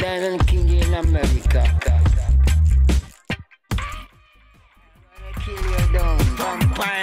Diamond King in America. Kill you down, vampire.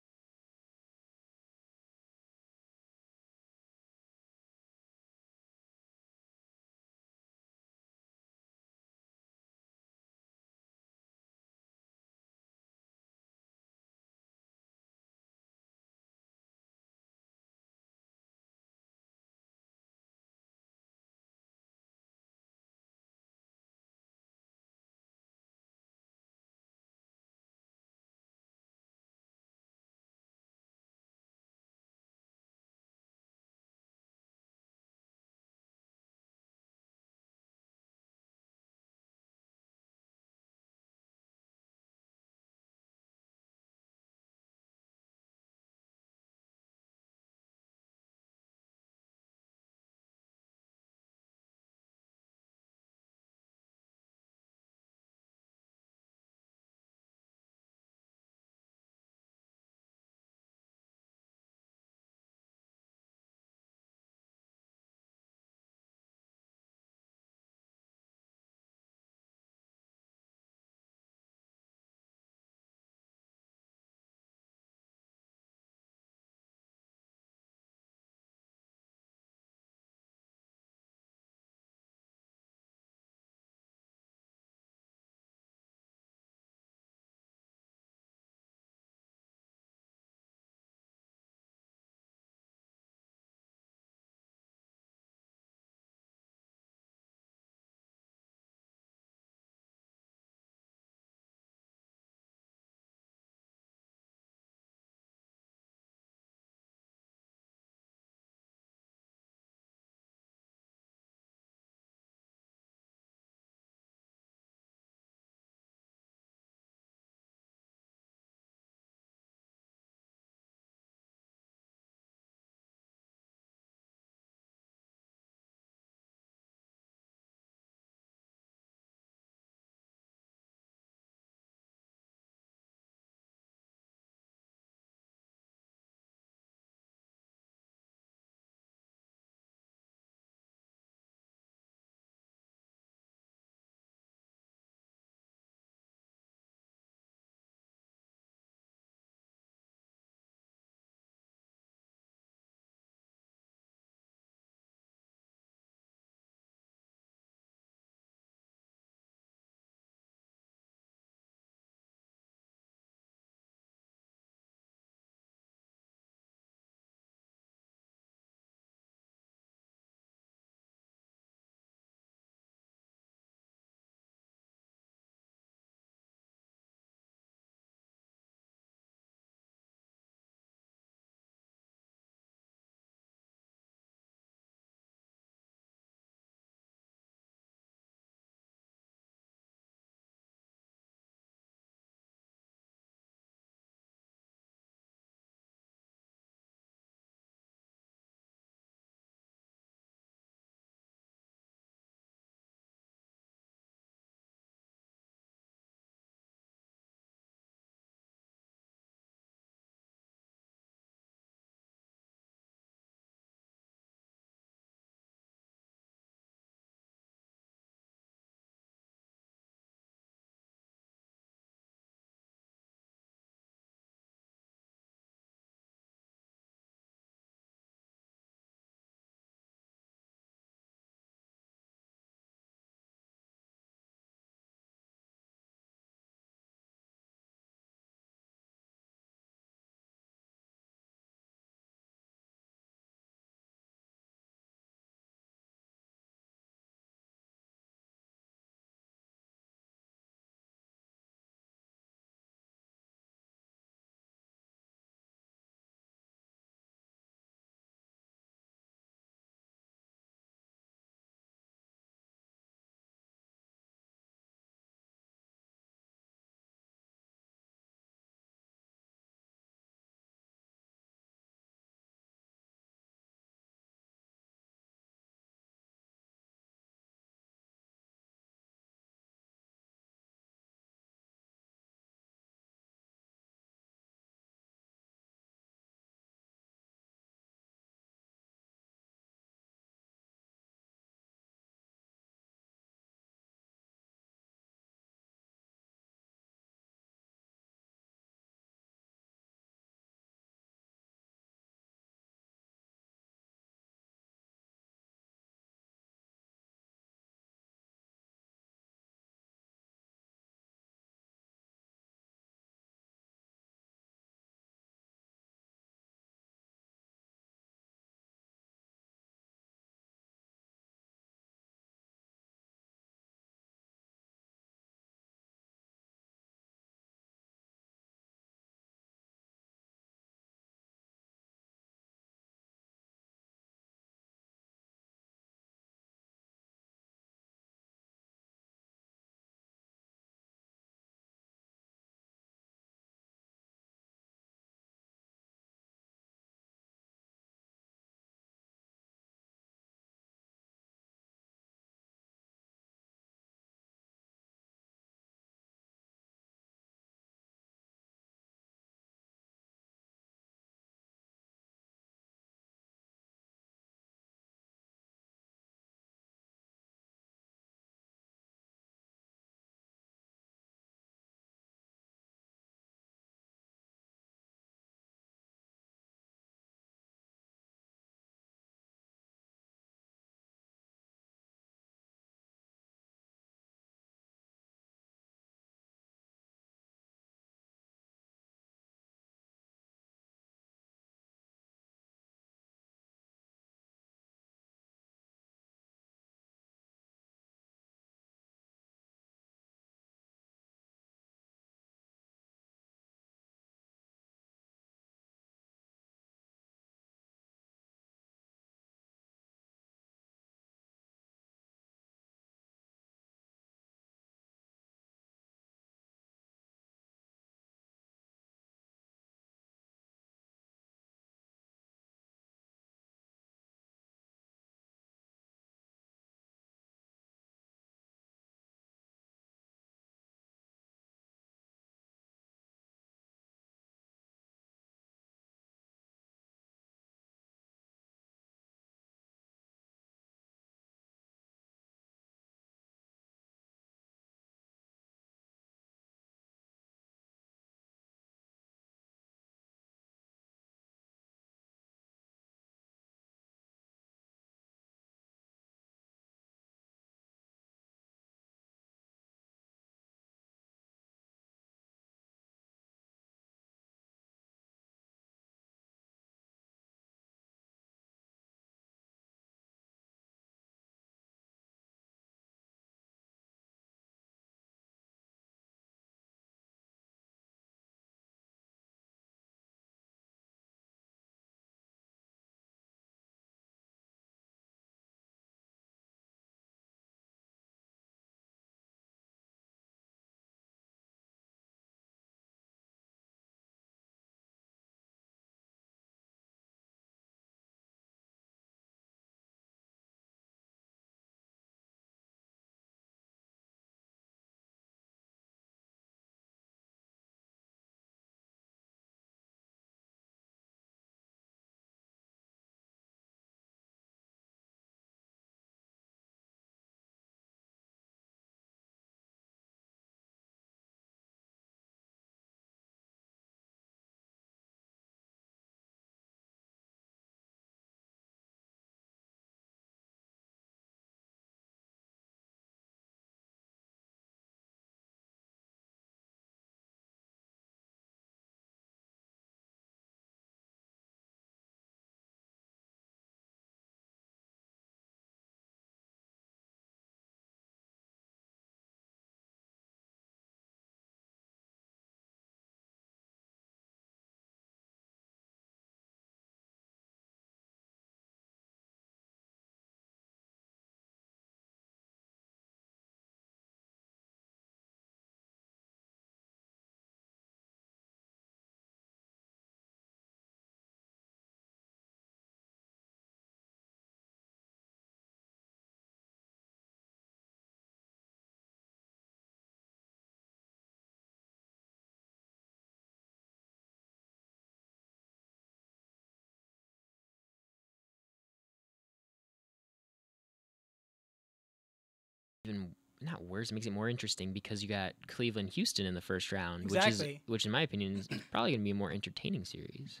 even not worse. It makes it more interesting because you got Cleveland, Houston in the first round, Exactly. which in my opinion is probably going to be a more entertaining series.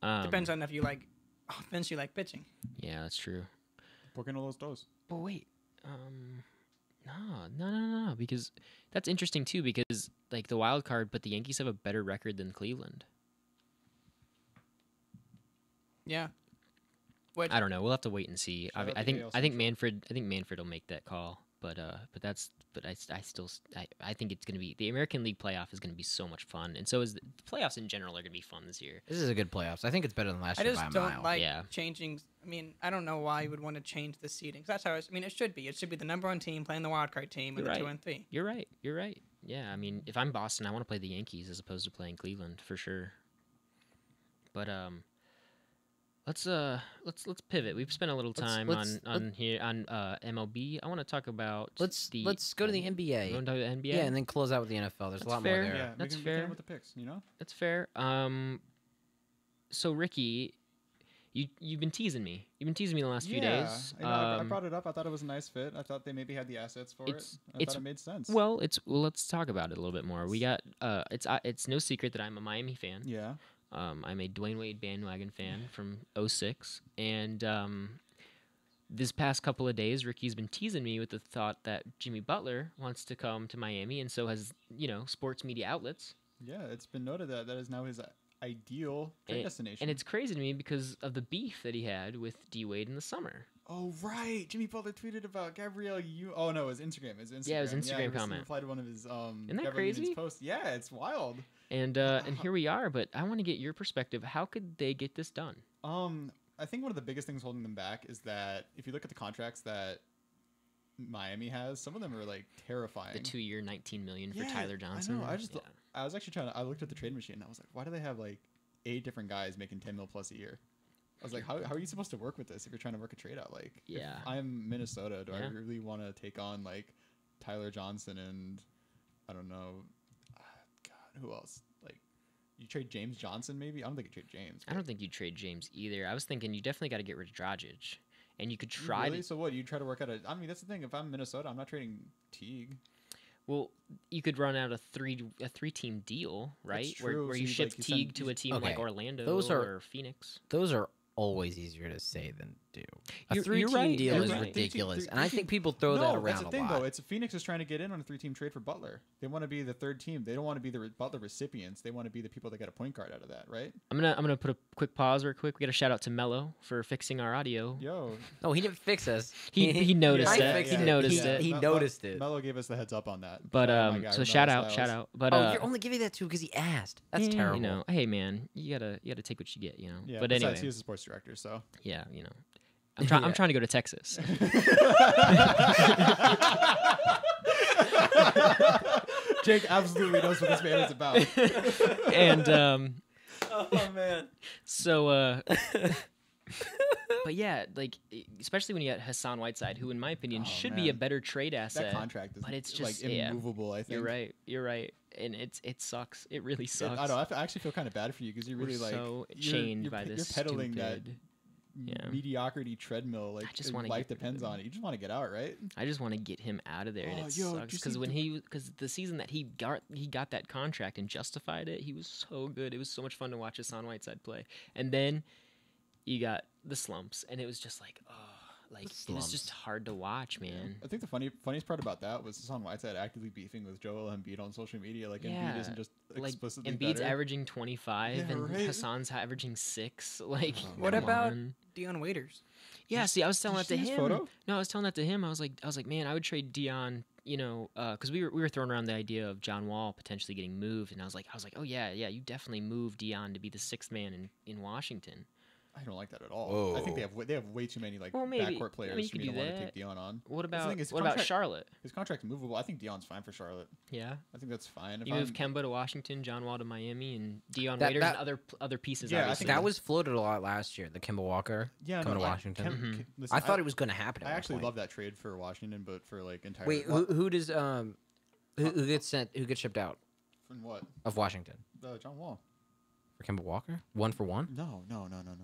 Depends on if you like offense, you like pitching. Yeah, that's true. ¿Por qué no los dos? But wait, no, because that's interesting too. Because like the wild card, but the Yankees have a better record than Cleveland. Yeah. Which, I don't know. We'll have to wait and see. Shout out I to think AL I think Central. Manfred will make that call. But I think it's gonna be the American League playoff is gonna be so much fun, and so is the playoffs in general are gonna be fun this year. This is a good playoffs. I think it's better than last I year just by a don't mile. like Yeah. changing. I mean, I don't know why you would want to change the seeding. 'Cause that's how I mean, it should be. It should be the number one team playing the wild card team with You're the 2 right. and 3. You're right. You're right. Yeah, I mean, if I'm Boston, I want to play the Yankees as opposed to playing Cleveland for sure. But let's pivot. We've spent a little time let's- on here on MLB. I want to talk about Let's go to the NBA. You want to talk about NBA? Yeah, and then close out with the NFL. There's That's a lot fair. more there. Yeah, That's we can fair. end with the picks, you know? That's fair. So Ricky, you've been teasing me. You've been teasing me the last few days. You know, I brought it up. I thought it was a nice fit. I thought they maybe had the assets for it. I thought it made sense. Well, let's talk about it a little bit more. We got it's no secret that I'm a Miami fan. Yeah. I'm a Dwayne Wade bandwagon fan from '06, and this past couple of days, Ricky's been teasing me with the thought that Jimmy Butler wants to come to Miami, and so has sports media outlets. Yeah, it's been noted that that is now his ideal trade destination. And it's crazy to me because of the beef that he had with D Wade in the summer. Oh right, Jimmy Butler tweeted about Gabrielle. Oh no, it was Instagram. Yeah, it was Instagram he comment. replied to one of his Isn't that Gabrielle crazy? Union's posts. Yeah, it's wild. And here we are. But I want to get your perspective. How could they get this done? I think one of the biggest things holding them back is that if you look at the contracts that Miami has, some of them are like terrifying. The 2-year, $19 million for Yeah, Tyler Johnson. I know. I was actually I looked at the trade machine and I was like, why do they have like 8 different guys making 10 mil plus a year? I was like, how are you supposed to work with this if you're trying to work a trade out? Like, Yeah. if I'm Minnesota, do I Yeah. really want to take on like Tyler Johnson and I don't know, God, who else? Like, you trade James Johnson maybe? I don't think you trade James. I don't think you'd trade James either. I was thinking you definitely got to get rid of Dragic. And you could try Really? to. So what? You try to work out I mean, that's the thing. If I'm Minnesota, I'm not trading Teague. Well, you could run out a three-team deal, right? true. Where So you you'd, ship like, you send- Teague to a team like Okay. Orlando or Phoenix. Those are always easier to say than do. A You're 3-team right, deal you're is right. ridiculous, Three-team- and I think people throw that around that's the thing, a lot. though. It's Phoenix is trying to get in on a 3-team trade for Butler. They want to be the third team. They don't want to be the Butler recipients. They want to be the people that get a point guard out of that, right? I'm gonna put a quick pause real quick. We got a shout out to Mello for fixing our audio. Yo, No, he didn't fix us. He noticed I it. fixed He it. noticed He- it. he noticed it. Mello gave us the heads up on that. But Shout out to my guy, so Mello shout out. Styles. But Oh, you're only giving that to because he asked. That's yeah, terrible. You know, hey man, you gotta take what you get. Yeah, but besides, anyway, he was the sports director, so. yeah, I'm trying. I'm Yeah. trying to go to Texas. Jake absolutely knows what this man is about. And Oh man. so but yeah, like especially when you got Hassan Whiteside, who in my opinion Oh, should be man. a better trade asset. That contract is but it's like just yeah, immovable, I think. You're right, and it sucks. It really sucks. I know. I actually feel kind of bad for you because you're really We're like so you're- chained you're, by you're this peddling that stupid. Yeah. mediocrity treadmill. Like just your wanna life get depends on it. You just want to get out, right? I just want to get him out of there, and Oh, it yo, sucks did you because see because the season that he got that contract and justified it, he was so good. It was so much fun to watch Hassan Whiteside play, and then you got the slumps, and it was just like, oh, like it was slumps. just hard to watch, man. I think the funniest part about that was Hassan Whiteside actively beefing with Joel Embiid on social media. Like Yeah, Embiid isn't just Like explicitly Embiid's better. averaging 25, Yeah, and right. Hassan's averaging 6. Like, What come about on. Dion Waiters? Yeah, see, I was telling did that you to see his him. photo? No, I was telling that to him. I was like, man, I would trade Dion. Because we were throwing around the idea of John Wall potentially getting moved, and I was like, oh yeah, you definitely move Dion to be the 6th man in Washington. I don't like that at all. I think Whoa. they have way too many like Well, maybe. backcourt players I mean, you for could me to do want to that. take Dion on. What That's the about thing, his what about contract- Charlotte? His contract's movable. I think Dion's fine for Charlotte. Yeah, I think that's fine. If you I'm, move Kemba to Washington, John Wall to Miami, and Dion That- Waiters that- and other pieces. Yeah, I obviously. think That was floated a lot last year. The Kimball Walker yeah, coming no, to Washington. Mhm. listen, I thought it was going to happen. I At actually one love point. that trade for Washington, but for like entirely. Wait, who does who gets sent? Who gets shipped out From what? of Washington? John Wall. For Kemba Walker? 1 for 1? No.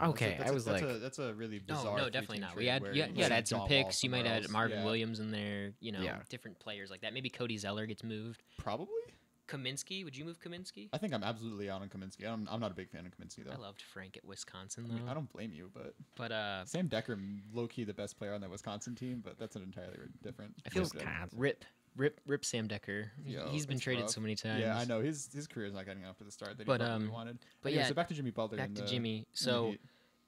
Okay, I was like- that's a really No, bizarre. no, definitely three-team not. trade We had where you had add some John Wall picks. You might somewhere add else. Marvin Yeah. Williams in there. You know, Yeah. different players like that. Maybe Cody Zeller gets moved. Probably. Kaminsky, would you move Kaminsky? I think I'm absolutely out on Kaminsky. I'm not a big fan of Kaminsky though. I loved Frank at Wisconsin I though. mean, I don't blame you, but Sam Decker, low key the best player on that Wisconsin team, but that's an entirely different. I feel perspective. rip Sam Decker. Yo, He's been it's traded rough. so many times. Yeah, I know his career is not getting off to the start that But, he probably wanted. but Anyway, yeah, so back to Jimmy Butler. Back in to the- Jimmy. in the So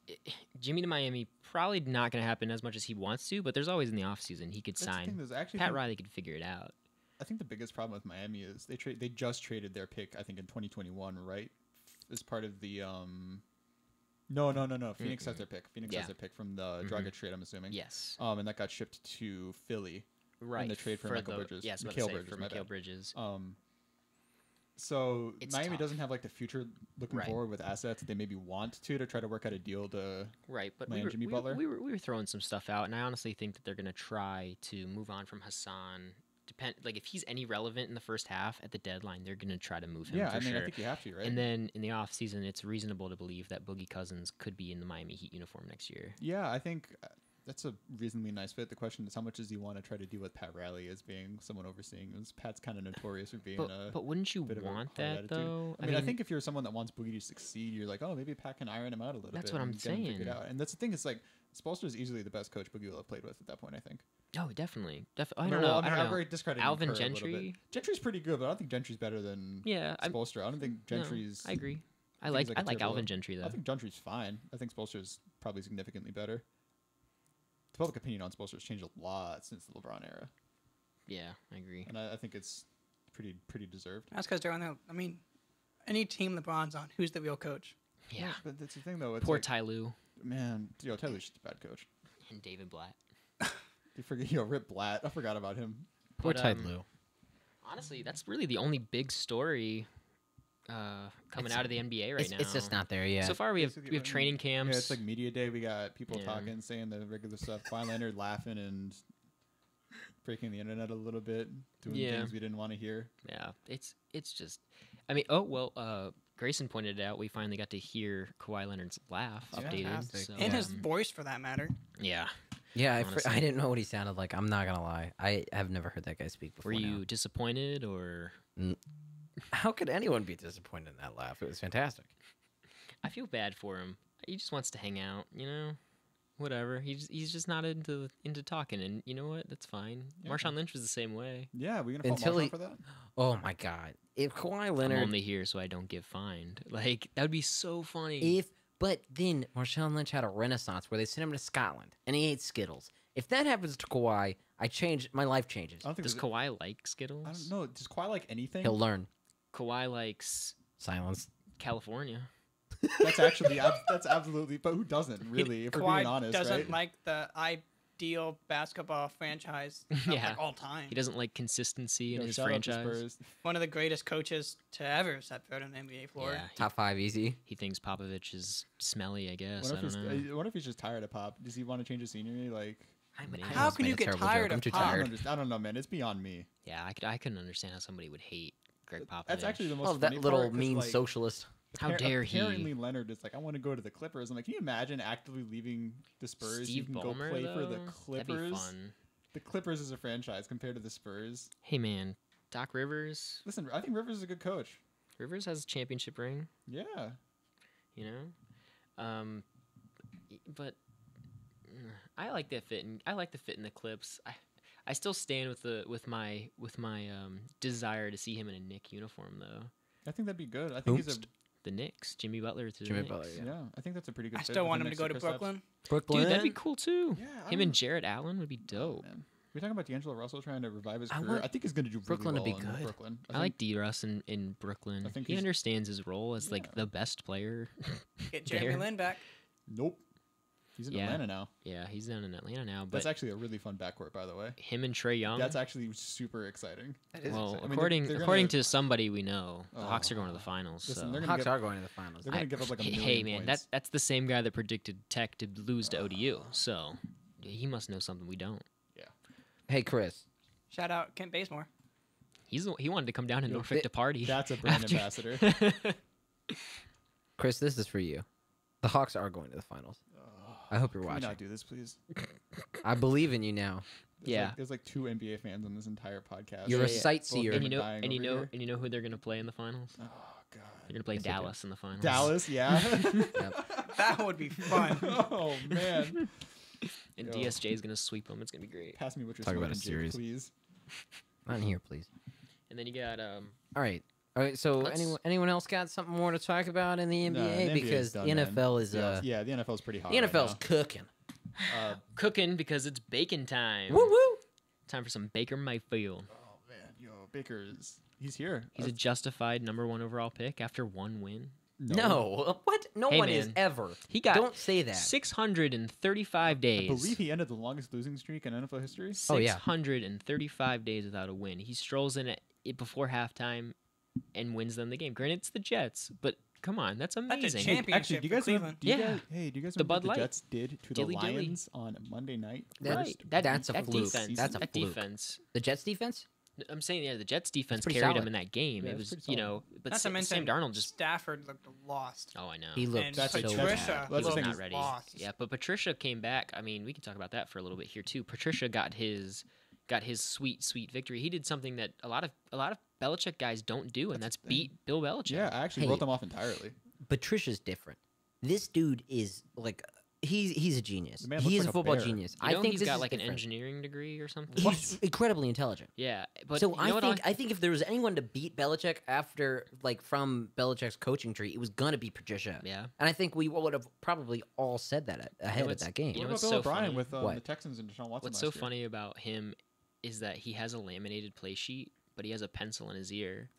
Heat. Jimmy to Miami probably not going to happen as much as he wants to, but there's always in the offseason he could That's the thing, sign. there's actually Pat think- Riley could figure it out. I think the biggest problem with Miami is they just traded their pick, I think in 2021, right? As part of the No. Phoenix has their pick. Phoenix Yeah. has their pick from the Dragic trade, I'm assuming. Yes. And that got shipped to Philly. Right. the trade for Michael Bridges. Yes, Mikal Mikal Bridges. Bridges, For my Mikal bad. Bridges. So It's Miami tough. doesn't have like the future looking Right. forward with assets that they maybe want to try to work out a deal to. Right, but land Jimmy Butler? we were throwing some stuff out, and I honestly think that they're going to try to move on from Hassan. Like if he's any relevant in the first half at the deadline, they're going to try to move him. Yeah, for I mean, sure. I think you have to, right? And then in the off season, it's reasonable to believe that Boogie Cousins could be in the Miami Heat uniform next year. Yeah, I think that's a reasonably nice fit. The question is, how much does he want to try to deal with Pat Riley as being someone overseeing? Because Pat's kind of notorious for being But wouldn't you bit of a want hard that attitude. though? I mean, I think if you're someone that wants Boogie to succeed, you're like, oh, maybe Pat can iron him out a little That's bit. what I'm and get him figured saying. out. And that's the thing. It's like Spoelstra is easily the best coach Boogie will have played with at that point. I think. oh, definitely. I mean, don't well, know. I mean, I don't I'm know. very discrediting Alvin Kerr a little bit. Gentry? Gentry's pretty good, but I don't think Gentry's better than Yeah, Spoelstra. I don't think no, Gentry's. I agree. I think like he's like a tier Alvin below. Gentry though. I think Gentry's fine. I think Spoelstra's probably significantly better. The public opinion on Spoelstra's changed a lot since the LeBron era, Yeah, I agree. and I think it's pretty deserved. That's because they're on the. I mean, any team LeBron's on, who's the real coach? Yeah. But that's the thing, though. It's Poor like, Ty Lue man, Tyler's just a bad coach. and David Blatt. You forget, Rip Blatt. I forgot about him. Poor But, Ty Lue. Honestly, that's really the only big story coming out of the NBA right now. It's just not there yet. So far, we have Basically, training camps. Yeah, it's like media day. We got people Yeah. talking, saying the regular stuff. Kawhi Leonard laughing and breaking the internet a little bit, doing Yeah. things we didn't want to hear. Yeah, it's just. I mean, Grayson pointed it out. We finally got to hear Kawhi Leonard's laugh Yeah. updated. Fantastic. So, And his um, voice, for that matter. yeah. yeah, honestly. I didn't know what he sounded like. I'm not gonna lie. I have never heard that guy speak before. Were you now. disappointed or? How could anyone be disappointed in that laugh? It was fantastic. I feel bad for him. He just wants to hang out, you know. Whatever. He's just not into talking, and you know what? That's fine. Yeah. Marshawn Lynch was the same way. Yeah, we gonna fall Until Marshawn he- for that? Oh my god! If Kawhi I'm Leonard, only here so I don't get fined. Like that would be so funny. but then Marshawn Lynch had a renaissance where they sent him to Scotland and he ate Skittles. If that happens to Kawhi, my life changes. I don't think Does there's- Kawhi like Skittles? I don't know. Does Kawhi like anything? He'll learn. Kawhi likes Silence. California. That's actually that's absolutely. But who doesn't really? If we're Kawhi being honest, doesn't right? like the ideal basketball franchise of Yeah. like all time. He doesn't like consistency in his Shout out to franchise. Spurs. One of the greatest coaches to ever step foot on the NBA floor. Yeah, Top 5 easy. he thinks Popovich is smelly. I guess. What I if, don't know. I wonder if he's just tired of Pop? Does he want to change his scenery? Like, Maybe. I How almost can made you a get terrible tired joke. I'm of too Pop? tired. I don't know, man. It's beyond me. Yeah, I couldn't understand how somebody would hate Greg Popovich. That's actually the most. Oh, that funny little part, 'cause, mean like, socialist. How dare he? Apparently, Leonard is like, I want to go to the Clippers. I'm like, can you imagine actively leaving the Spurs? Steve you can go Ballmer, play for the though? Clippers. That'd be fun. The Clippers is a franchise compared to the Spurs. Hey man, Doc Rivers. Listen, I think Rivers is a good coach. Rivers has a championship ring. Yeah. You know, but I like that fit. I like the fit in the Clips. I still stand with my desire to see him in a Knick uniform though. I think that'd be good. I think he's a. The Knicks, Jimmy Butler to the Jimmy Knicks. Butler, Yeah. I think that's a pretty good. I fit still with want the him to Knicks go and to Kristaps. Brooklyn. Brooklyn. Dude, that'd be cool too. Yeah, I Him don't- and Jarrett Allen would be dope. Man. We're talking about D'Angelo Russell trying to revive his I career. want I think he's going to do really Brooklyn to well be in good. Brooklyn. I like D. Russ in Brooklyn. I think he he's- understands his role as like Yeah. the best player. Get Jeremy There. Lin back. Nope. He's in Yeah. Atlanta now. Yeah, he's down in Atlanta now. But That's actually a really fun backcourt, by the way. him and Trey Young. That's actually super exciting. well, exciting. I mean, according they're according gonna- to somebody we know, the Hawks are going to the Oh. finals. Listen, so. they're gonna Hawks get- are going to the finals. They're going to give up like a million Hey man, points. that's the same guy that predicted Tech to lose to ODU. So he must know something we don't. Hey, Chris. Shout out Kent Bazemore. He wanted to come down to Yo, Norfolk to party. That's a brand after- ambassador. Chris, this is for you. The Hawks are going to the finals. I hope you're Can we watching. not do this, please? I believe in you now. There's like 2 NBA fans on this entire podcast. You're Yeah, a yeah. sightseer. And you know, dying and you over know, here. and you know who they're gonna play in the finals? Oh God. They're gonna play Yes, they do. Dallas in the finals. Dallas, yeah. That would be fun. Oh man. And Yo. DSJ is gonna sweep them. It's gonna be great. Pass me what you're Talk about smoking, a series. Jake, please. Not in here, please. And then you got All right. All right. So Let's- anyone else got something more to talk about in the NBA? No, the NBA 's Because done, the man. NFL is Yeah, the NFL's pretty hot. the right NFL's now. cooking. cooking because it's bacon time. Woo woo. Time for some Baker Mayfield. Oh man, yo, Baker's he's here. He's a justified #1 overall pick after 1 win. No. What? No Hey, one is man. ever. He got Don't say that. 635 I days. believe he ended the longest losing streak in NFL history. Oh, yeah. 635 days without a win. He strolls in it before halftime and wins them the game. Granted, it's the Jets, but come on, that's That's a amazing. championship Actually, do you for guys know? Cleveland. Do you Yeah. guys, hey, do you guys The know Bud what the Light. Jets did to Dilly the dilly. Lions on Monday night? That's- Right. That, that's a that fluke. defense. That's a that fluke. defense. The Jets defense? I'm saying, yeah, the Jets defense pretty carried solid. him in that game. Yeah, It it's was, pretty solid. but Not to Sam mention, Darnold just. Stafford looked lost. Oh, I know. He looked And That's so like bad. Patricia That's the He was thing not is ready. lost. Yeah, but Patricia came back. I mean, we can talk about that for a little bit here too. Patricia got his sweet victory. He did something that a lot of Belichick guys don't do, and that's beat Bill Belichick. Yeah, I actually Hey. wrote them off entirely. Patricia's different. This dude is like he's a genius. The man looks He's like a a football bear. genius. You I know think he's this got is like an different. engineering degree or something. He's incredibly intelligent. Yeah, but So you know I what think I think if there was anyone to beat Belichick after from Belichick's coaching tree, it was gonna be Patricia. Yeah. And I think we would have probably all said that ahead of what's- that game. you know What what's about Bill so O'Brien funny? with What? the Texans and Deshaun Watson? What's last so year? funny about him is that he has a laminated play sheet, but he has a pencil in his ear.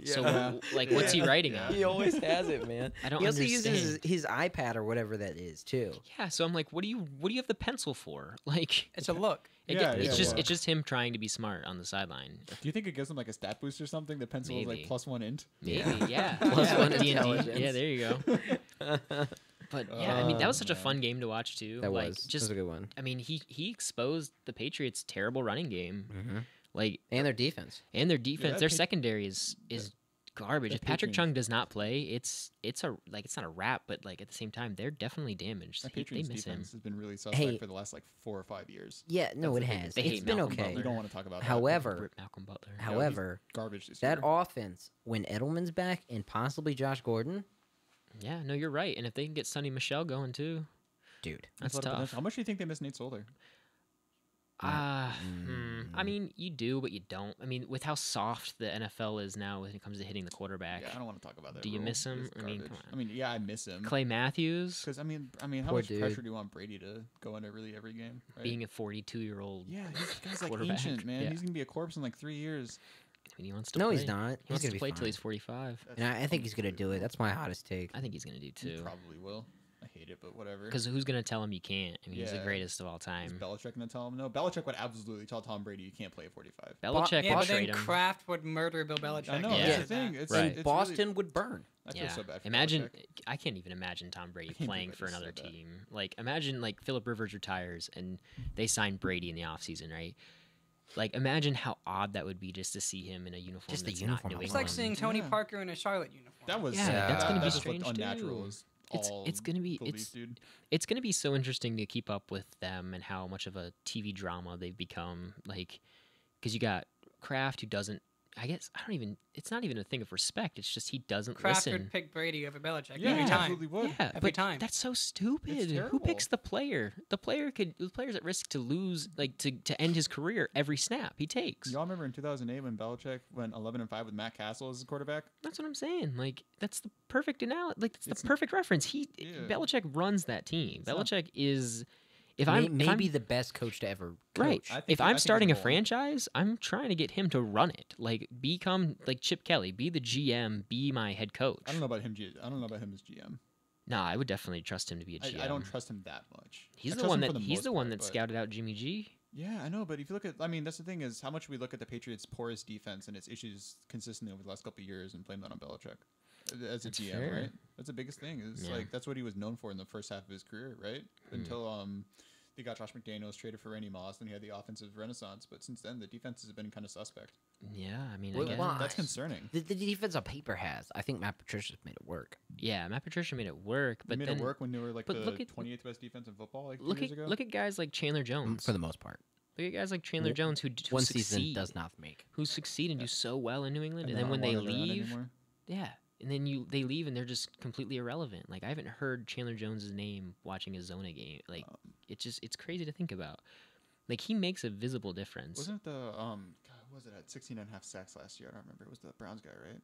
So, Yeah. like, what's he writing Yeah. on? He always has it, man. I don't He also understand. uses his iPad or whatever that is too. Yeah, so I'm like, what do you have the pencil for? Like, It's a look. Yeah, it's yeah. just him trying to be smart on the sideline. Do you think it gives him like a stat boost or something? The pencil is Maybe. like +1 int. Maybe, yeah. Plus yeah, one D&D. intelligence. Yeah, there you go. But yeah, I mean, that was such a fun game to watch too. That like, was just a good one. I mean, he exposed the Patriots' terrible running game. Mm-hmm. Like, And their defense. and their defense, that their Pa- secondary is garbage. that If Patrick Patriots- Chung does not play, it's not a wrap, but like at the same time, they're definitely damaged. That They Patriots miss him. defense has been really suspect Hey. for the last like 4 or 5 years. Yeah, no, That's it the has. biggest They It's hate been Malcolm okay. Butler. We don't want to talk about that. However, Rip Malcolm Butler. Yeah, however, garbage this that year. offense when Edelman's back and possibly Josh Gordon, Yeah, no, you're right. And if they can get Sonny Michelle going too, dude. that's a lot of tough. potential. How much do you think they miss Nate Solder? I mean, you do, but you don't. I mean, with how soft the NFL is now when it comes to hitting the quarterback. Yeah, I don't want to talk about that. Do you rule. miss him? It's I mean, garbage. come on. I mean, yeah, I miss him. Clay Matthews Because I mean, how Poor much dude. pressure do you want Brady to go into really every game? Right? being a 42-year-old. yeah, this guy's like quarterback. ancient, man. Yeah. He's gonna be a corpse in like 3 years. I mean, he wants to No, play. he's not. He He's wants gonna to be play fine. till he's 45. And I think he's gonna do it. That's my hottest take. I think he's gonna do He too. probably will. I hate it, but whatever. Because who's gonna tell him you can't? I mean, he's the Yeah. greatest of all Is time. Belichick gonna tell him? No, Belichick would absolutely tell Tom Brady you can't play at 45. Belichick Yeah, will but then trade him. Kraft would murder Bill Belichick. I know. if he Yeah. That's did the thing. that. It's, Right. it's Boston Really, would burn. I feel Yeah. so bad. For Imagine, Belichick. I can't even imagine Tom Brady can't playing believe for I just another said that. team. Like, imagine like Philip Rivers retires and they sign Brady in the offseason, right? Like, imagine how odd that would be just to see him in a uniform. Just the that's uniform Not New alone. It's like England. seeing Tony Yeah. Parker in a Charlotte uniform. That was Yeah, that's gonna be that just strange, looked unnatural. too. As It's- all it's gonna be- belief, it's- dude. It's going to be so interesting to keep up with them and how much of a TV drama they've become. Like, because you got Kraft who doesn't. I guess I don't even. It's not even a thing of respect. It's just he doesn't Kraft listen. would pick Brady over Belichick Yeah, every he time. absolutely would. Yeah, Every but time. that's so stupid. Who terrible. picks the player? The player's at risk to lose, like to end his career every snap he takes. Y'all remember in 2008 when Belichick went 11-5 with Matt Castle as his quarterback? That's what I'm saying. Like that's the perfect analogy. Like that's It's- the perfect reference. Yeah. Belichick runs that team. It's not- Belichick is. If Maybe I'm the best coach to ever coach. right, I think if he- I I'm think he's starting a number one. franchise, I'm trying to get him to run it. Like become like Chip Kelly, be the GM, be my head coach. I don't know about him. I don't know about him as GM. Nah, I would definitely trust him to be a GM. I don't trust him that much. He's I the trust one him that for he's most the one part, that but- scouted out Jimmy G. Yeah, I know, but if you look at, I mean, that's the thing is how much we look at the Patriots' porous defense and its issues consistently over the last couple of years and blame that on Belichick as a That's GM, fair. right? That's the biggest thing. Is Yeah. like that's what he was known for in the first half of his career, right? Until they got Josh McDaniels traded for Randy Moss, then he had the offensive renaissance. But since then, the defense has been kind of suspect. Yeah, I mean, I Well, guess. well, That's concerning. The defense on paper has. I think Matt Patricia's made it work. Yeah, Matt Patricia made it work, They but made then it work when they were like but the look at- 28th best defense in football like 2 look years at ago. look at guys like Chandler Jones. For the most part. Look at guys like Chandler W- Jones who One succeed, season does not make. who succeed and do so well in New England, and they then when don't they want it around leave, anymore. yeah, and then they leave and they're just completely irrelevant. Like I haven't heard Chandler Jones's name watching a Zona game. Like it's crazy to think about. Like he makes a visible difference. Wasn't it the God, what was it at 16 and a half sacks last year? I don't remember. It was the Browns guy, right?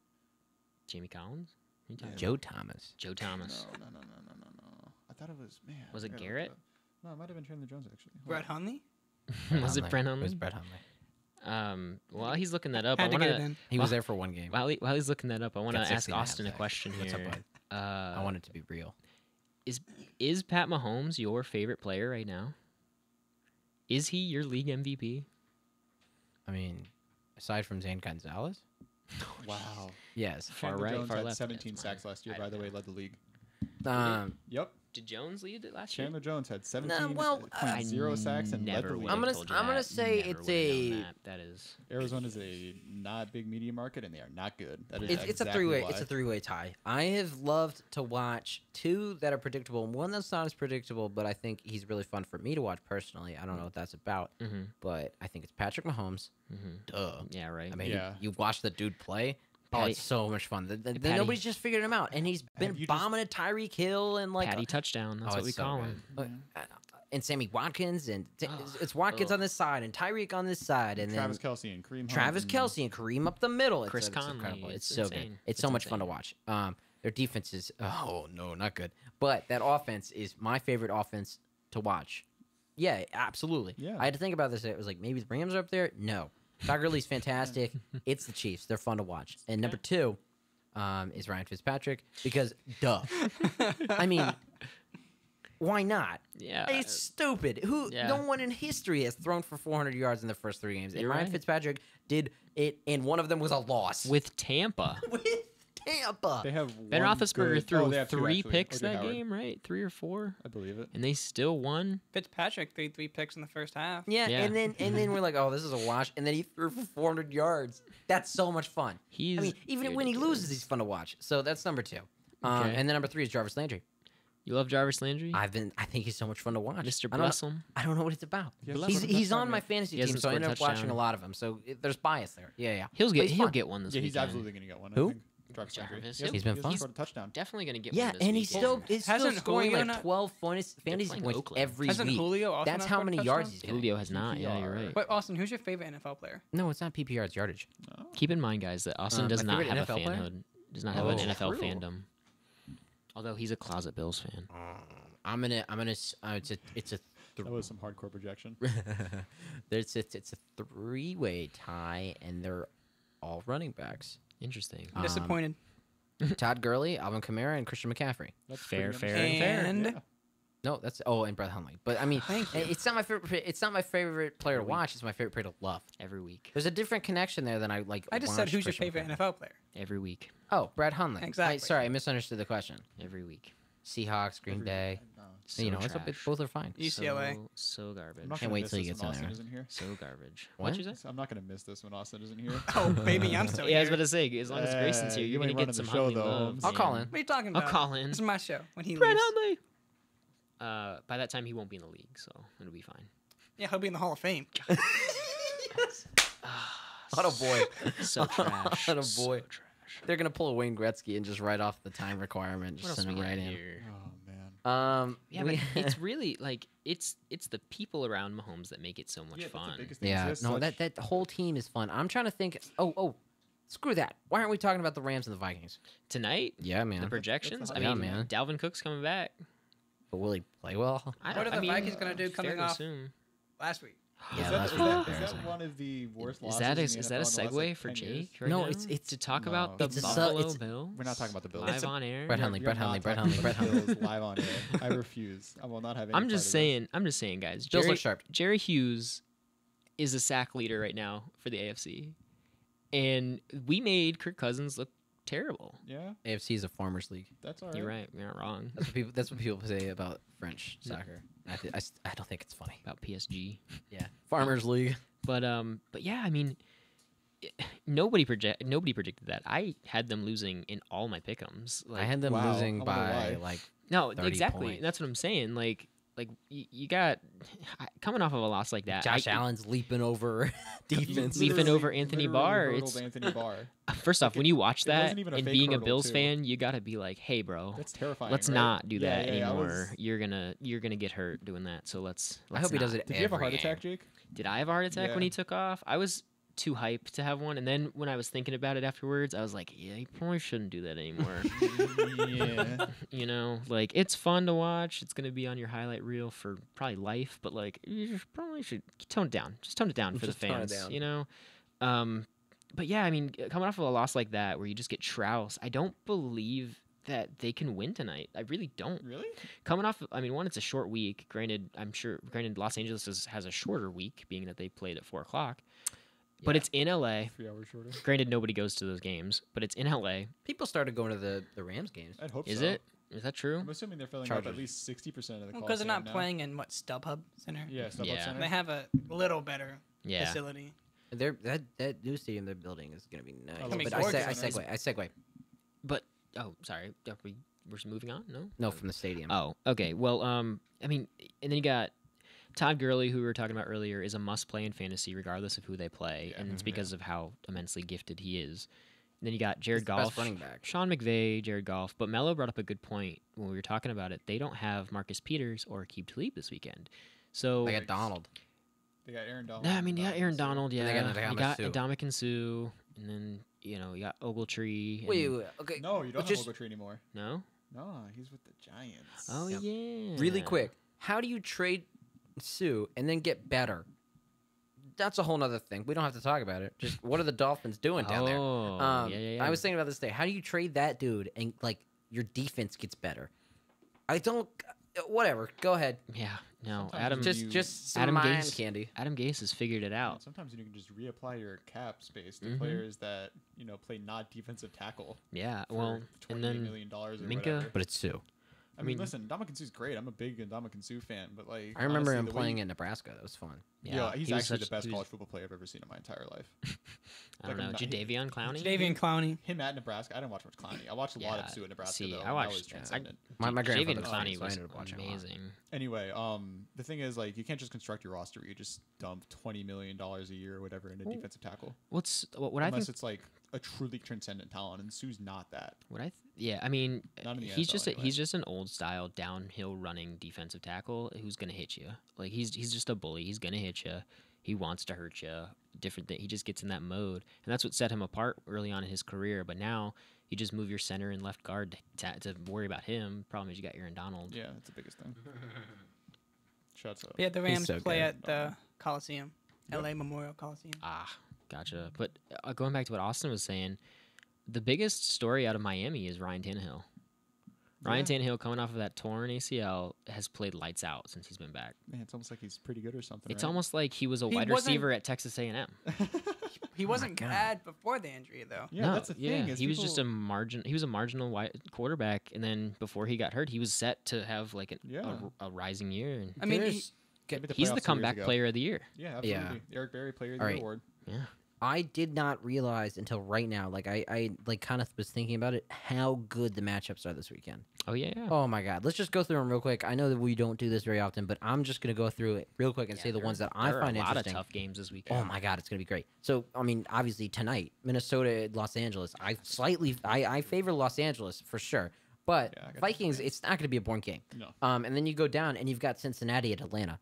Jamie Collins? Who you talking Joe Thomas. about? Joe Thomas. No. I thought it was man. Was I it gotta look Garrett? up. No, it might have been Chandler Jones actually. Hold Brett on. Hundley. Was it Brent It was Hundley? Brett Hundley. While he's looking that up, I Had to want get it to in. He Well, was there for one game. while he's looking that up, I want to Got ask 16 and a half Austin a sacks. question What's up, here. bud? Uh, I want it to be real. is Pat Mahomes your favorite player right now? Is he your league MVP? I mean, aside from Zane Gonzalez? Wow. Yes. Far Chandler right, Jones far had left. 17 That's fine. sacks last year. I By the don't way, know. led the league. Yep. Did Jones lead it last year? Chandler Jones had 17 well, I 0 sacks and led never the would league. have I'm gonna- told you I'm gonna that. say Never it's would've known a- that. That is Arizona's a not big media market, and they are not good. That is It's a exactly three-way. why. It's a three-way tie. I have loved to watch two that are predictable, and one that's not as predictable. But I think he's really fun for me to watch personally. I don't know what that's about, Mhm. but I think it's Patrick Mahomes. Duh. yeah, right. I mean, Yeah. you watch the dude play. Oh, Patty- it's so much fun. Patty- Nobody's just figured him out, and he's been you just- bombing at Tyreek Hill and like Patty touchdown. That's oh, what we it's so call good. him. And Sammy Watkins, and Oh, it's Watkins ugh. on this side and Tyreek on this side, and Travis then Kelsey and Kareem Hunt Travis and- Kelsey and Kareem up the middle. Chris it's Conley, incredible. It's it's so insane. good. It's so It's much fun to insane. watch. Their defense is no, not good. But that offense is my favorite offense to watch. Yeah, absolutely. Yeah. I had to think about this. It was like maybe the Rams are up there. No, Todd Gurley's fantastic. It's the Chiefs. They're fun to watch. And number two is Ryan Fitzpatrick because duh. I mean, why not? Yeah. It's stupid. yeah. No one in history has thrown for 400 yards in the first 3 games. And You're Ryan right. Fitzpatrick did it, and one of them was a loss With Tampa. with Tampa. They have Ben one Roethlisberger good- threw oh, they have two, 3 actually. picks OJ that Howard. game, right? 3 or 4, I believe it. and they still won. Fitzpatrick threw 3 picks in the first half. Yeah, Yeah. and then we're like, oh, this is a wash. And then he threw for 400 yards. That's so much fun. He's I mean, even when he loses, he's fun to watch. So that's number 2. Okay. And then number 3 is Jarvis Landry. You love Jarvis Landry? I think he's so much fun to watch. Mr. I don't- Blossom. I don't know what it's about. He hasn't He's scored a he's touchdown on my yet. fantasy He team, hasn't so I scored ended a up watching touchdown. a lot of them. So there's bias there. Yeah. He'll But get he's he'll fun. get one this Yeah, weekend. he's absolutely going to get one. Who? I think. Jarvis Landry. Jarvis. Yep. He's been He fun. scored a touchdown. Definitely going to get Yeah, one this and he's weekend. still Hasn't scoring Julio like not- 12 fantasy playing points Oakland. every Hasn't week. Julio also That's not how scored a many touchdown? yards he's getting. Julio has not. Yeah, you're PPR. right. Wait, Austin, who's your favorite NFL player? No, it's not PPR, it's yardage. Keep in mind, guys, that Austin does my not favorite have a NFL player? fanhood. Does not have Oh, an NFL true. fandom. Although he's a closet Bills fan. I'm gonna. It's a. That was some hardcore projection. It's a 3-way tie, and they're all running backs. Interesting. Disappointed. Todd Gurley, Alvin Kamara, and Christian McCaffrey. That's Fair, pretty fair, and understandable. fair. No, that's and Brett Hundley. But I mean, it's not my favorite. It's not my favorite player to watch. It's my favorite player to love. Every week. There's a different connection there than I like. I just watch said, who's your Christian favorite McCaffrey. NFL player? Every week. Oh, Brett Hundley. Exactly. Sorry, I misunderstood the question. Every week. Seahawks, Green Bay. So you know, trash. both are fine. UCLA. So garbage. I'm not Can't gonna wait miss till he this gets when in Austin there. isn't here. So garbage. What? What'd you say? So I'm not gonna miss this when Austin isn't here. Oh, baby, I'm still Yeah, I was here. about to say, as long as Grayson's here, you you're ain't gonna get running some the show, Hundley though, love. Holmes. I'll call man. in. What are you talking I'll about? call in. This is my show. When he Brett leaves. Hundley. By that time, he won't be in the league, so it'll be fine. Yeah, he'll be in the Hall of Fame. What a boy. So trash. What a So boy. trash. They're gonna pull a Wayne Gretzky and just write off the time requirement, What just else send we him got right in. here? Oh man. Yeah, we- but it's really like it's the people around Mahomes that make it so much Yeah, that's the fun. biggest thing. yeah, It's no, such- that whole team is fun. I'm trying to think. Oh, screw that. Why aren't we talking about the Rams and the Vikings? Tonight, Yeah, man. the projections. I hot mean, take. Yeah, man. Dalvin Cook's coming back. But will he play well? I What don't. are the I mean, Vikings gonna do fair coming to off assume. last week? Yeah, is that's that, is, really that, is embarrassing. that one of the worst Is losses? that in is the is that a NFL in the last, segue like, for 10 Jake? years? Right No, now? it's- to talk No. about the It's a Buffalo it's- Bills. We're not talking about the Bills. Live on air. Brett Hundley, We are Brett not Hundley, Brett talking Hundley, about Brett the Hundley. Bills live on air. I refuse. I will not have any I'm part just of this. saying. I'm just saying, guys. Bills Jerry, look sharp. Jerry Hughes is a sack leader right now for the AFC, and we made Kirk Cousins look terrible. Yeah, AFC is a farmers league. that's all right. You're right. You're not wrong That's what people say about French soccer. I don't think it's funny. about PSG. Yeah, farmers league. But yeah, I mean, nobody predicted that. I had them losing in all my pick'ems. Like, I had them Wow, losing I wonder by why. like no, 30 exactly. points. That's what I'm saying. Like you got coming off of a loss like that. Josh Allen's leaping over defense. Leaping Literally- over Anthony literally Barr, hurdled it's- Anthony Barr. First off, when you watch it wasn't that even a and fake being a hurdle, Bills too. fan, you got to be like, "Hey, bro, That's terrifying. let's right? not do Yeah, that yeah, I anymore. was- You're gonna get hurt doing that. So let's I hope he not." does it. Did you have a every heart attack, game. Jake? Did I have a heart attack when Yeah. he took off? I was too hyped to have one, and then when I was thinking about it afterwards, I was like, "Yeah, you probably shouldn't do that anymore." Yeah. You know, like it's fun to watch. It's gonna be on your highlight reel for probably life, but like you probably should tone it down. Just tone it down for the Just tone it fans. down. You know. But yeah, I mean, coming off of a loss like that where you just get trounced, I don't believe that they can win tonight. I really don't. Really? Coming off, I mean, one, it's a short week. Granted, Los Angeles has a shorter week, being that they played at 4:00. But Yeah. it's in LA. 3 hours shorter. Granted, nobody goes to those games, but it's in LA. People started going to the Rams games. I'd hope Is so. it? Is that true? I'm assuming they're filling up Chargers. at least 60% of the Because they're not Coliseum now. playing in what StubHub Center. Yeah, StubHub Yeah. Center. They have a little better Yeah. facility. That new stadium they're building is gonna be nice. Gonna be But I gorgeous. segue. But oh, sorry, we're just moving on. No. No, from the stadium. Oh, okay. Well, I mean, and then you got Todd Gurley, who we were talking about earlier, is a must-play in fantasy, regardless of who they play, Yeah. and it's because of how immensely gifted he is. And then you got He's Jared the best Goff, running back. Sean McVay, Jared Goff. But Mello brought up a good point when we were talking about it. They don't have Marcus Peters or Aqib Talib this weekend, so They got Donald. They got Aaron Donald. no, I mean, yeah, Aaron so- Donald, yeah. And they got You got Ndamukong Suh. Ndamukong Suh, and then you got Ogletree. and- Wait, okay. No, you don't Just- have Ogletree anymore. no. No, he's with the Giants. Oh Yeah. yeah. Really quick. How do you trade Sue and then get better? That's a whole nother thing. We don't have to talk about it. Just what are the Dolphins doing down there? Oh, yeah. I was thinking about this today. How do you trade that dude and like your defense gets better? I don't. Whatever. Go ahead. Yeah. No, Sometimes Adam. you- Just some Adam mind Gase- candy. Adam Gase has figured it And out. sometimes you can just reapply your cap space to Mhm. players that play not defensive tackle. Yeah. For Well, and $28 then million or Minka- whatever. But it's Sue. I mean, mean- listen, Ndamukong Suh's great. I'm a big Ndamukong Suh fan, but like I remember honestly, him the way playing you- in Nebraska. That was fun. Yeah, he's he was actually such- the best he was- college football player I've ever seen in my entire life. I don't like, know. I'm not- Jadavion Clowney. Davian Clowney. Him at Nebraska, I didn't watch much Clowney. I watched a lot of Yeah, Sue at Nebraska see, though. I and watched- that was yeah, transcendent. My Jadavion grandfather's Clowney fan, so I was ended up watching a lot. amazing. Anyway, the thing is, like, you can't just construct your roster. You just dump $20 million a year or whatever into Well, defensive tackle, What I unless think? it's like a truly transcendent talent, and Sue's not that. Yeah. I mean, Not in the he's NFL just anyway. he's just an old style downhill running defensive tackle who's gonna hit you. Like he's just a bully. He's gonna hit you. He wants to hurt you. Different thing. He just gets in that mode, and that's what set him apart early on in his career. But now you just move your center and left guard to worry about him. Problem is you got Aaron Donald. Yeah, that's the biggest thing. Shuts up. Yeah, the Rams so play good. at the Coliseum, Yep. LA Memorial Coliseum. Ah, gotcha. But going back to what Austin was saying, the biggest story out of Miami is Ryan Tannehill. Ryan Yeah. Tannehill, coming off of that torn ACL, has played lights out since he's been back. Man, it's almost like he's pretty good or something. It's right? almost like he was a He wide wasn't- receiver at Texas A&M. He wasn't God. bad before the injury, though. Yeah, No, that's the thing. is he was just a people- margin. He was a marginal quarterback, and then before he got hurt, he was set to have like Yeah. a rising year. And I mean, There's- Maybe he's playoffs the 2 years comeback ago. player of the year. Yeah, Yeah. absolutely. Eric Berry, Player of the All Year right. award. Yeah, I did not realize until right now, like I like kind of was thinking about it, how good the matchups are this weekend. Oh yeah. Oh my God, let's just go through them real quick. I know that we don't do this very often, but I'm just gonna go through it real quick and say the ones that I there are find a lot interesting. of tough games this week. Oh my God, it's gonna be great. So I mean, obviously tonight, Minnesota, Los Angeles. I favor Los Angeles for sure, but Yeah, I got the Vikings, Saints. it's not gonna be a boring game. No. And then you go down and you've got Cincinnati at Atlanta.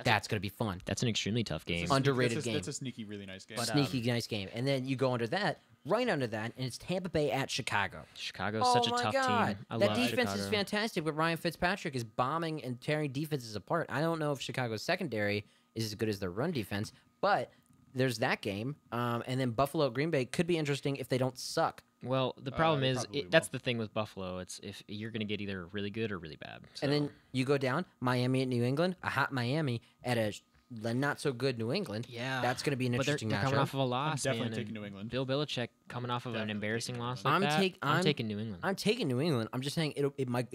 That's gonna be fun. That's an extremely tough game. That's a- Underrated that's a, game. That's a sneaky, really nice game. But, Sneaky nice game. And then you go under that, right under that, and it's Tampa Bay at Chicago. Chicago's Oh such a my tough God. team. I that love defense Chicago. is fantastic, but Ryan Fitzpatrick is bombing and tearing defenses apart. I don't know if Chicago's secondary is as good as their run defense, but there's that game. And then Buffalo Green Bay could be interesting if they don't suck. Well, the problem they is probably that's will. the thing with Buffalo. It's if you're going to get either really good or really bad. So. And then you go down Miami at New England, a hot Miami at a the not so good New England. Yeah, That's going to be an but they're, interesting they're matchup. coming off of a I'm loss, definitely man. taking and New England. Bill Belichick coming off of an Definitely embarrassing taking New loss England. like I'm that. take- I'm I'm- taking New England. I'm taking New England. I'm just saying it might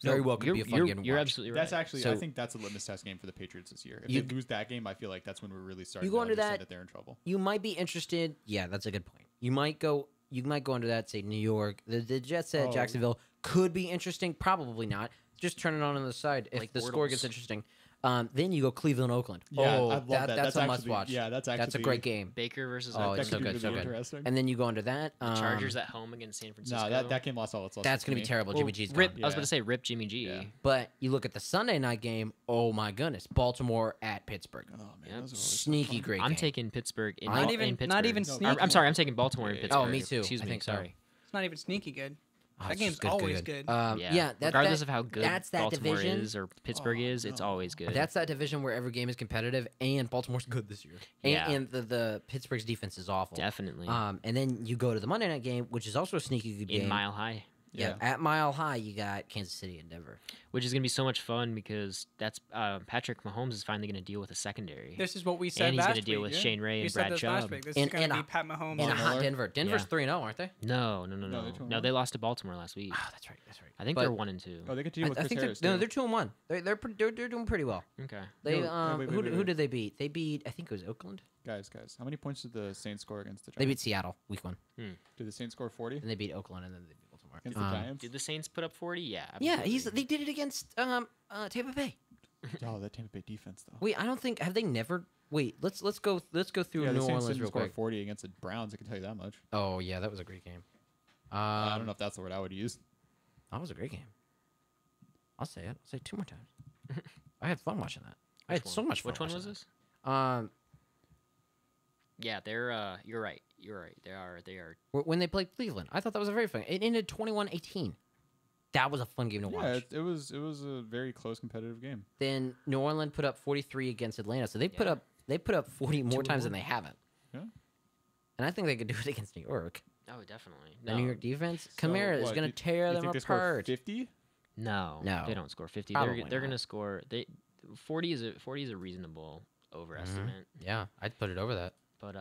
very well could you're, be a fun you're, game to You're watch. absolutely right. That's actually, So- I think that's a litmus test game for the Patriots this year. If You- they lose that game, I feel like that's when we're really starting go to under understand that- that they're in trouble. You might be interested. Yeah, that's a good point. You might go under that. Say New York. The Jets at Oh. Jacksonville could be interesting. Probably not. Just turn it on the side if Like the score Bortles. gets interesting. Then you go Cleveland, Oakland. Yeah, I love that. That's That's a actually- must watch. yeah, that's a actually- great game. Baker versus Oh, That it's could so be good, so really good. interesting. And then you go under that. the Chargers at home against San Francisco. No, that game lost all its luster That's to going to be me. terrible. Well, Jimmy G's rip. gone. I was about Yeah. to say rip Jimmy G. Yeah. But you look at the Sunday night game. Oh my goodness, Baltimore at Pittsburgh. Oh man, Yep. those are always so Sneaky fun. great I'm game. taking Pittsburgh. In, Not in even- Pittsburgh. not even Or, sneaky. I'm sorry, I'm taking Baltimore in Yeah, Pittsburgh. Oh, me too. Excuse I me. think so. Sorry. It's not even sneaky good. Oh, That it's game's just always good. Yeah. That, Regardless that- of how good that's that Baltimore division. is or Pittsburgh Oh, is, it's no. always good. That's that division where every game is competitive, and Baltimore's good this year. And, Yeah. and the Pittsburgh's defense is awful. definitely And then you go to the Monday night game, which is also a sneaky good in game. Mile High, Yeah, at Mile High, you got Kansas City and Denver. which is gonna be so much fun because that's Patrick Mahomes is finally gonna deal with a secondary, This is what we said and he's last gonna deal week. with yeah. Shane Ray We and said Brad this last Chubb. week. This And- is going and to a- be Pat Mahomes. And a Von hot Miller? Denver. Denver's Yeah. 3-0, aren't they? No, No, they're 2-1. no. They lost to Baltimore last week. Oh, that's right. That's right. I think But- they're 1-2. Oh, they get to deal with I Chris think Harris. they're too. 2-1. They're doing pretty well. Okay. They No, wait, who, wait, who wait. did they beat? They beat I think it was Oakland. Guys, how many points did the Saints score against the Giants? They beat Seattle week 1, Did the Saints score 40 and they beat Oakland, and then they beat Baltimore. against the Giants? Did the Saints put up 40? Yeah. Yeah, absolutely. they did it against Tampa Bay. Oh, that Tampa Bay defense though. Wait, I don't think have they never. Wait, let's go through Yeah, the New Saints Orleans didn't real score quick. 40 against the Browns. I can tell you that much. Oh yeah, that was a great game. I don't know if that's the word I would use. That was a great game. I'll say it. I'll say it 2 more times. I had fun watching that. I Which had so one? much fun. Which one watching was that. this? Yeah, they're. You're right. You're right. They are. When they played Cleveland, I thought that was a very fun. It ended 21-18. That was a fun game to watch. Yeah, it was a very close competitive game. Then New Orleans put up 43 against Atlanta, so they put up 40 more times than they haven't. Yeah. And I think they could do it against New York. Oh, definitely. The No. New York defense, So, Kamara is what, going you- to tear You them think they score apart. 50? No. No. They don't score 50. Probably They're not. gonna score. 40 is a reasonable overestimate. Yeah, I'd put it over that. But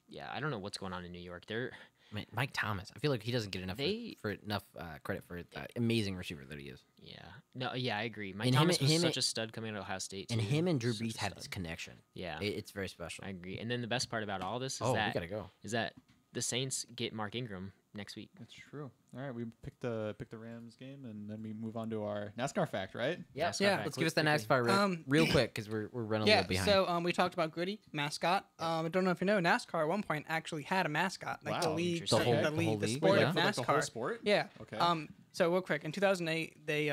yeah, I don't know what's going on in New York. They're I mean, Mike Thomas. I feel like he doesn't get enough They- for enough credit for the amazing receiver that he is. yeah. No, yeah, I agree. Mike And Thomas him was and- such a stud coming out of Ohio State. And too. him and Drew Such a Brees had this stud. connection. Yeah, It's very special. I agree. And then the best part about all this is Oh, we that gotta go. the Saints get Mark Ingram next week. That's true. All right, we picked the Rams game, and then we move on to our NASCAR fact, right? Yeah, NASCAR Yeah. fact. Let's give us the Quickly. NASCAR real quick because we're running a Yeah, little behind. so we talked about Gritty mascot. I don't know if you know, NASCAR at one point actually had a mascot, like the Wow, league, interesting. The whole- the the whole league, the league? sport Wait, of for, like, the whole NASCAR. sport? Yeah. Okay. So real quick, in 2008, they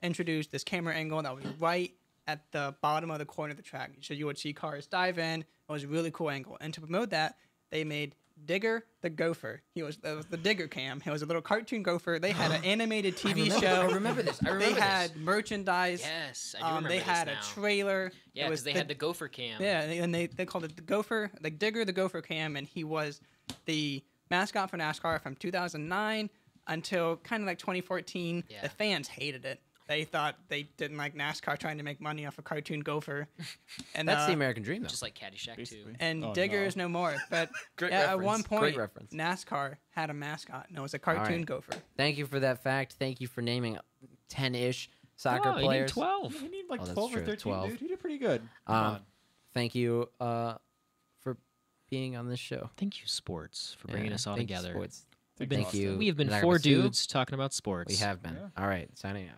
introduced this camera angle that was right at the bottom of the corner of the track, so you would see cars dive in. It was a really cool angle, and to promote that, they made Digger the Gopher. That was the Digger cam. He was a little cartoon gopher. They had an animated TV show. I remember this. I remember They this. had merchandise. Yes, I do remember They this had now. a trailer. Yeah, It was because they had the Gopher cam. yeah, and they called it the Gopher, like Digger the Gopher Cam, and he was the mascot for NASCAR from 2009 until kind of like 2014. Yeah. The fans hated it. They thought they didn't like NASCAR trying to make money off a cartoon gopher. And That's the American dream, though. Just like Caddyshack Basically. too. and Oh, Digger no. is no more. But Great at reference. one Great point, reference. NASCAR had a mascot, and it was a cartoon right. gopher. Thank you for that fact. Thank you for naming 10-ish soccer Oh, you need players. 12. We need like Oh, that's 12 or true, 13, 12. dude. You did pretty good. Come Um, on. Thank you for being on this show. Thank you, sports, for bringing Yeah, us all thank you, together. sports. Thank Thank Austin. you. We have been Niagara 4 Sioux. dudes talking about sports. We have been. Yeah. All right, signing off.